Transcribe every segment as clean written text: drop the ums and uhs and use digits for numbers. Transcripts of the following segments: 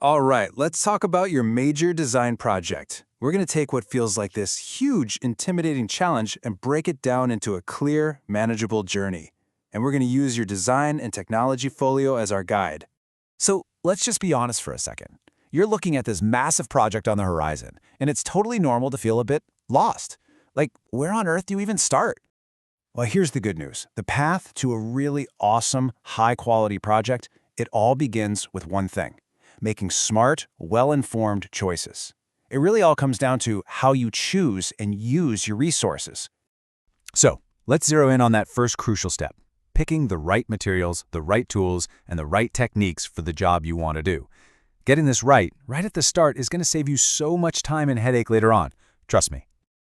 All right, let's talk about your major design project. We're going to take what feels like this huge, intimidating challenge and break it down into a clear, manageable journey. And we're going to use your design and technology folio as our guide. So let's just be honest for a second. You're looking at this massive project on the horizon, and it's totally normal to feel a bit lost. Like, where on earth do you even start? Well, here's the good news. The path to a really awesome, high-quality project, it all begins with one thing: making smart, well-informed choices. It really all comes down to how you choose and use your resources. So, let's zero in on that first crucial step: picking the right materials, the right tools, and the right techniques for the job you want to do. Getting this right at the start is going to save you so much time and headache later on. Trust me.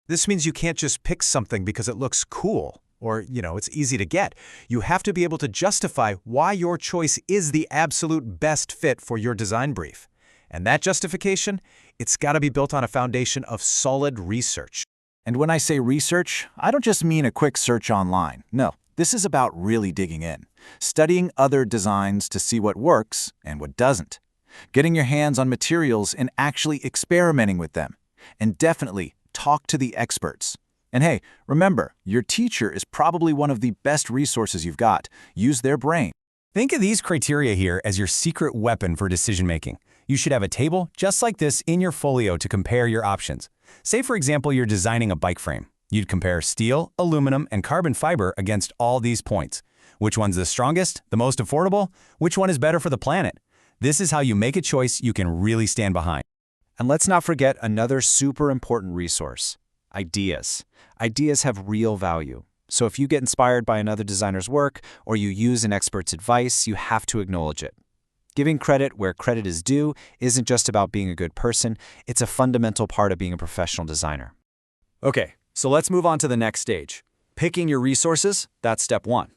This means you can't just pick something because it looks cool or, it's easy to get. You have to be able to justify why your choice is the absolute best fit for your design brief. And that justification, it's got to be built on a foundation of solid research. And when I say research, I don't just mean a quick search online. No, this is about really digging in, studying other designs to see what works and what doesn't, getting your hands on materials and actually experimenting with them, and definitely talk to the experts. And hey, remember, your teacher is probably one of the best resources you've got. Use their brain. Think of these criteria here as your secret weapon for decision-making. You should have a table just like this in your folio to compare your options. Say, for example, you're designing a bike frame. You'd compare steel, aluminum, and carbon fiber against all these points. Which one's the strongest, the most affordable? Which one is better for the planet? This is how you make a choice you can really stand behind. And let's not forget another super important resource: ideas. Ideas have real value. So if you get inspired by another designer's work or you use an expert's advice, you have to acknowledge it. Giving credit where credit is due isn't just about being a good person, it's a fundamental part of being a professional designer. Okay, so let's move on to the next stage. Picking your resources, that's step one.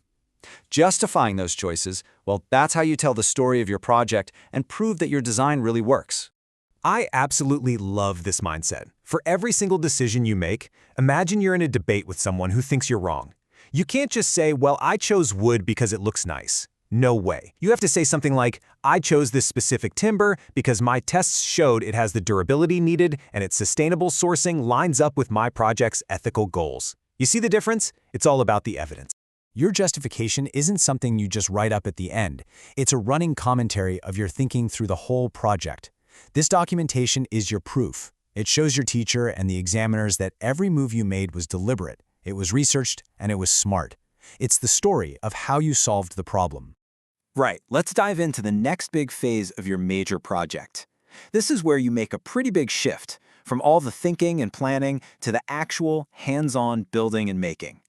Justifying those choices, well, that's how you tell the story of your project and prove that your design really works. I absolutely love this mindset. For every single decision you make, imagine you're in a debate with someone who thinks you're wrong. You can't just say, well, I chose wood because it looks nice. No way. You have to say something like, I chose this specific timber because my tests showed it has the durability needed and its sustainable sourcing lines up with my project's ethical goals. You see the difference? It's all about the evidence. Your justification isn't something you just write up at the end. It's a running commentary of your thinking through the whole project. This documentation is your proof. It shows your teacher and the examiners that every move you made was deliberate, it was researched, and it was smart. It's the story of how you solved the problem. Right, let's dive into the next big phase of your major project. This is where you make a pretty big shift, from all the thinking and planning to the actual hands-on building and making.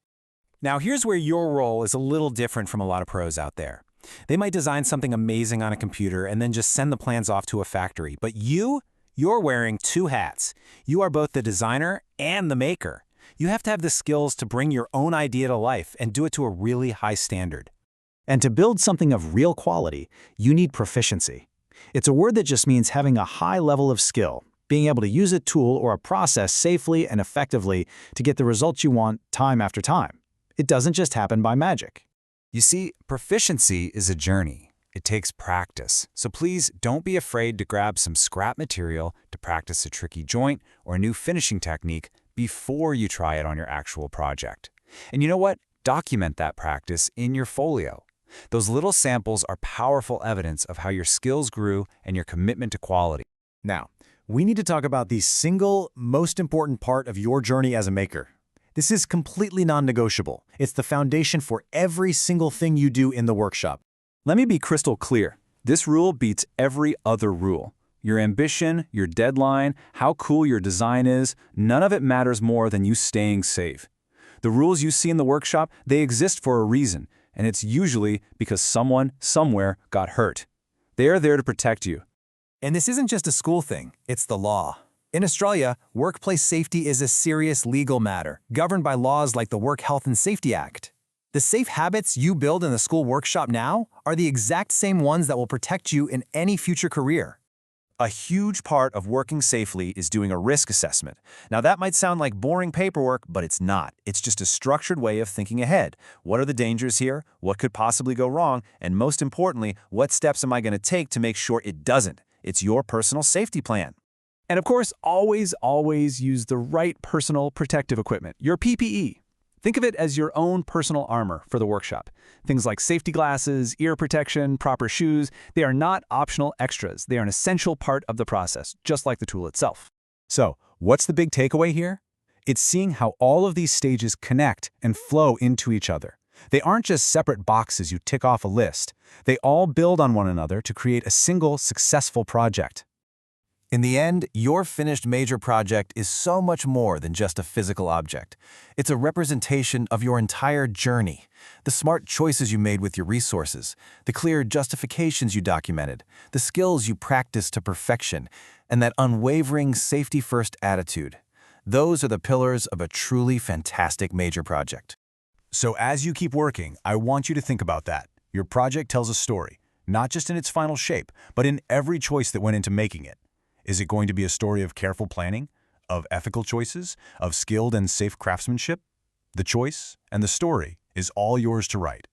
Now here's where your role is a little different from a lot of pros out there. They might design something amazing on a computer and then just send the plans off to a factory. But you're wearing two hats. You are both the designer and the maker. You have to have the skills to bring your own idea to life and do it to a really high standard. And to build something of real quality, you need proficiency. It's a word that just means having a high level of skill, being able to use a tool or a process safely and effectively to get the results you want time after time. It doesn't just happen by magic. You see, proficiency is a journey. It takes practice. So please don't be afraid to grab some scrap material to practice a tricky joint or a new finishing technique before you try it on your actual project. And you know what? Document that practice in your folio. Those little samples are powerful evidence of how your skills grew and your commitment to quality. Now, we need to talk about the single most important part of your journey as a maker. This is completely non-negotiable. It's the foundation for every single thing you do in the workshop. Let me be crystal clear. This rule beats every other rule. Your ambition, your deadline, how cool your design is, none of it matters more than you staying safe. The rules you see in the workshop, they exist for a reason, and it's usually because someone, somewhere, got hurt. They are there to protect you. And this isn't just a school thing, it's the law. In Australia, workplace safety is a serious legal matter, governed by laws like the Work Health and Safety Act. The safe habits you build in the school workshop now are the exact same ones that will protect you in any future career. A huge part of working safely is doing a risk assessment. Now that might sound like boring paperwork, but it's not. It's just a structured way of thinking ahead. What are the dangers here? What could possibly go wrong? And most importantly, what steps am I going to take to make sure it doesn't? It's your personal safety plan. And of course, always use the right personal protective equipment, your PPE. Think of it as your own personal armor for the workshop. Things like safety glasses, ear protection, proper shoes, they are not optional extras. They are an essential part of the process, just like the tool itself. So, what's the big takeaway here? It's seeing how all of these stages connect and flow into each other. They aren't just separate boxes you tick off a list. They all build on one another to create a single successful project. In the end, your finished major project is so much more than just a physical object. It's a representation of your entire journey, the smart choices you made with your resources, the clear justifications you documented, the skills you practiced to perfection, and that unwavering safety-first attitude. Those are the pillars of a truly fantastic major project. So as you keep working, I want you to think about that. Your project tells a story, not just in its final shape, but in every choice that went into making it. Is it going to be a story of careful planning, of ethical choices, of skilled and safe craftsmanship? The choice and the story is all yours to write.